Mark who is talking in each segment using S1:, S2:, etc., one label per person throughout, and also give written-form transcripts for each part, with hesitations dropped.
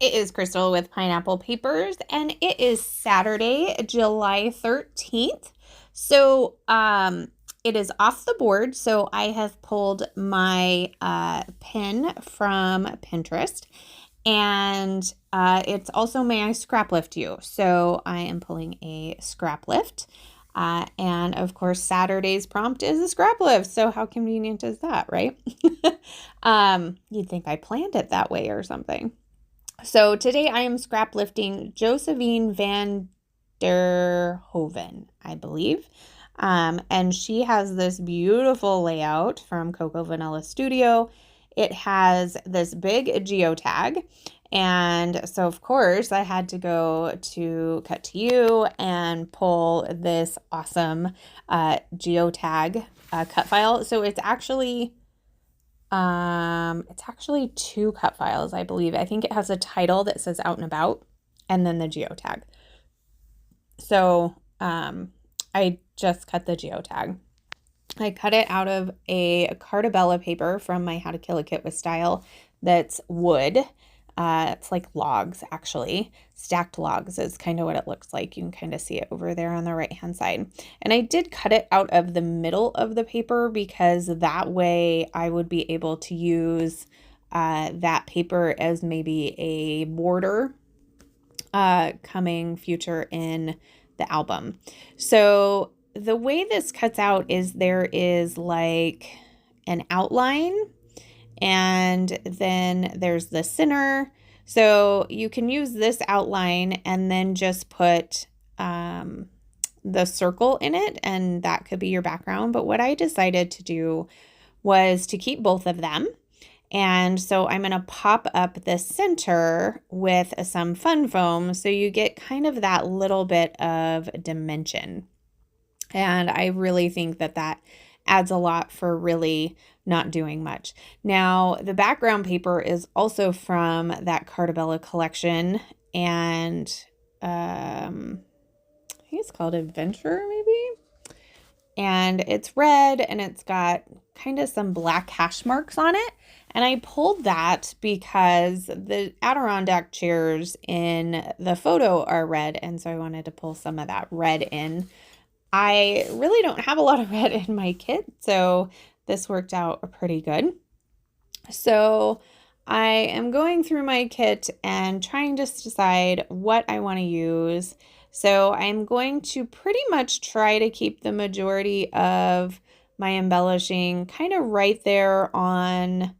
S1: It is Crystal with Pineapple Papers, and it is Saturday, July 13th. So, it is off the board. So, I have pulled my pin from Pinterest, and it's also May I Scraplift You. So, I am pulling a Scraplift. And of course, Saturday's prompt is a scrap lift. So, how convenient is that, right? You'd think I planned it that way or something. So today I am scrap lifting Josefine Van Der Hoeven, I believe. And she has this beautiful layout from Coco Vanilla Studio. It has this big geotag. And so, of course, I had to go to Cut to You and pull this awesome geotag cut file. So it's actually two cut files, I believe. I think it has a title that says Out and About and then the geotag. So I just cut the geotag. I cut it out of a Cartabella paper from my How to Kill a Kit with Style that's wood. It's like logs, actually. Stacked logs is kind of what it looks like. You can kind of see it over there on the right-hand side. And I did cut it out of the middle of the paper because that way I would be able to use that paper as maybe a border coming future in the album. So the way this cuts out is there is like an outline, and then there's the center. So you can use this outline and then just put the circle in it, and that could be your background. But what I decided to do was to keep both of them. And so I'm going to pop up the center with some fun foam so you get kind of that little bit of dimension. And I really think that that adds a lot for really not doing much. Now, the background paper is also from that Cartabella collection, and I think it's called Adventure, maybe? And it's red, and it's got kind of some black hash marks on it. And I pulled that because the Adirondack chairs in the photo are red, and so I wanted to pull some of that red in. I really don't have a lot of red in my kit, so this worked out pretty good. So I am going through my kit and trying to decide what I want to use. So I'm going to pretty much try to keep the majority of my embellishing kind of right there on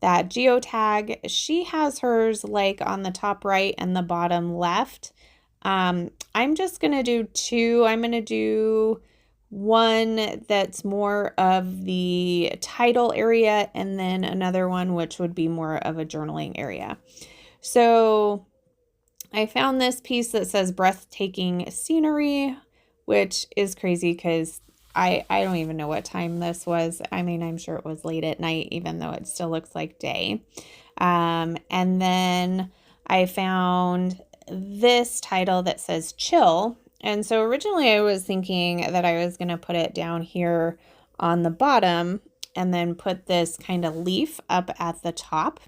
S1: that geotag. She has hers like on the top right and the bottom left. I'm just going to do two. I'm going to do one that's more of the title area, and then another one which would be more of a journaling area. So I found this piece that says breathtaking scenery, which is crazy because I don't even know what time this was. I mean, I'm sure it was late at night, even though it still looks like day. And then I found this title that says chill. And so originally I was thinking that I was going to put it down here on the bottom and then put this kind of leaf up at the top,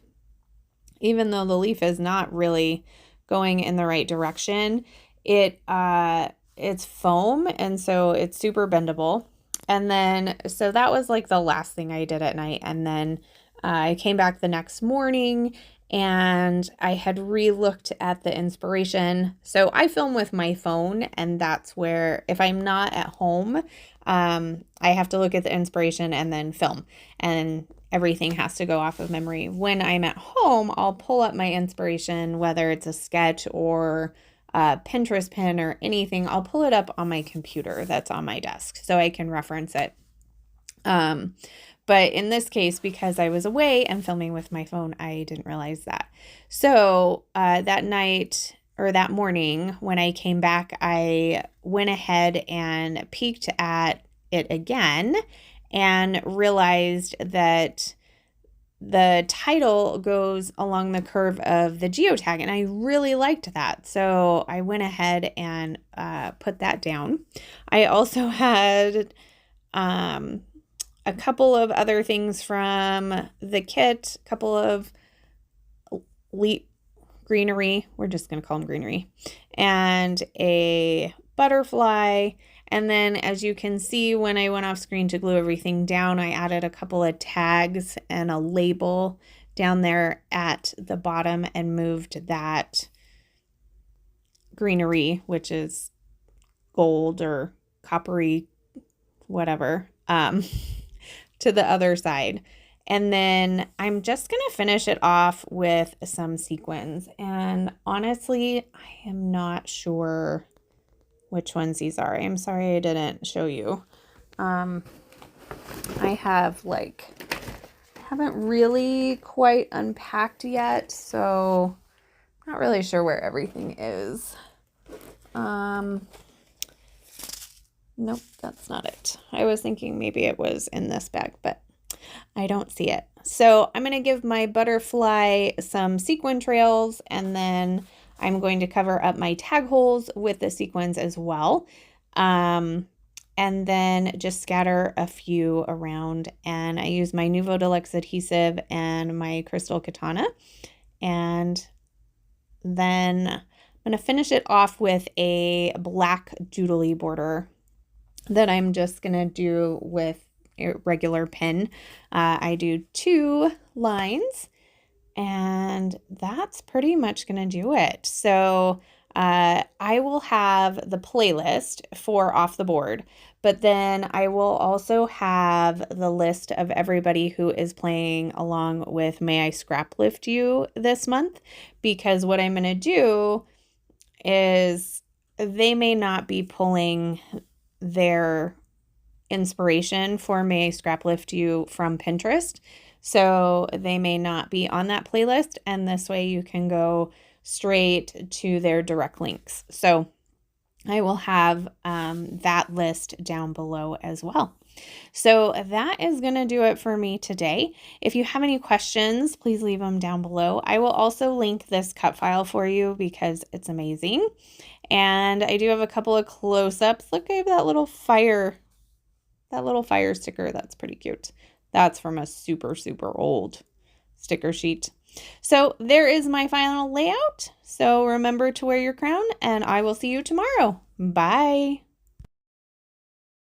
S1: even though the leaf is not really going in the right direction. It's foam, and so it's super bendable. And then, so that was like the last thing I did at night. And then I came back the next morning and I had re-looked at the inspiration. So I film with my phone, and that's where, if I'm not at home, I have to look at the inspiration and then film, and everything has to go off of memory. When I'm at home, I'll pull up my inspiration, whether it's a sketch or a Pinterest pin or anything. I'll pull it up on my computer that's on my desk so I can reference it. But in this case, because I was away and filming with my phone, I didn't realize that. So that night or that morning when I came back, I went ahead and peeked at it again and realized that the title goes along the curve of the geotag, and I really liked that. So I went ahead and put that down. I also had a couple of other things from the kit, a couple of greenery. We're just going to call them greenery. And a butterfly. And then as you can see, when I went off screen to glue everything down, I added a couple of tags and a label down there at the bottom and moved that greenery, which is gold or coppery, whatever, to the other side. And then I'm just going to finish it off with some sequins. And honestly, I am not sure which ones these are. I'm sorry I didn't show you. I haven't really quite unpacked yet, so I'm not really sure where everything is. Nope, that's not it. I was thinking maybe it was in this bag, but I don't see it. So I'm going to give my butterfly some sequin trails, and then I'm going to cover up my tag holes with the sequins as well. And then just scatter a few around, and I use my Nuvo Deluxe adhesive and my Crystal Katana. And then I'm going to finish it off with a black doodly border that I'm just going to do with a regular pin. I do 2 lines, and that's pretty much going to do it. So I will have the playlist for Off the Board, but then I will also have the list of everybody who is playing along with May I Scraplift You this month, because what I'm going to do is they may not be pulling their inspiration for May I Scraplift You from Pinterest, so they may not be on that playlist, and this way you can go straight to their direct links. So I will have that list down below as well. So that is going to do it for me today. If you have any questions, please leave them down below. I will also link this cut file for you because it's amazing. And I do have a couple of close-ups. Look, I have that little fire sticker. That's pretty cute. That's from a super, super old sticker sheet. So there is my final layout. So remember to wear your crown, and I will see you tomorrow. Bye.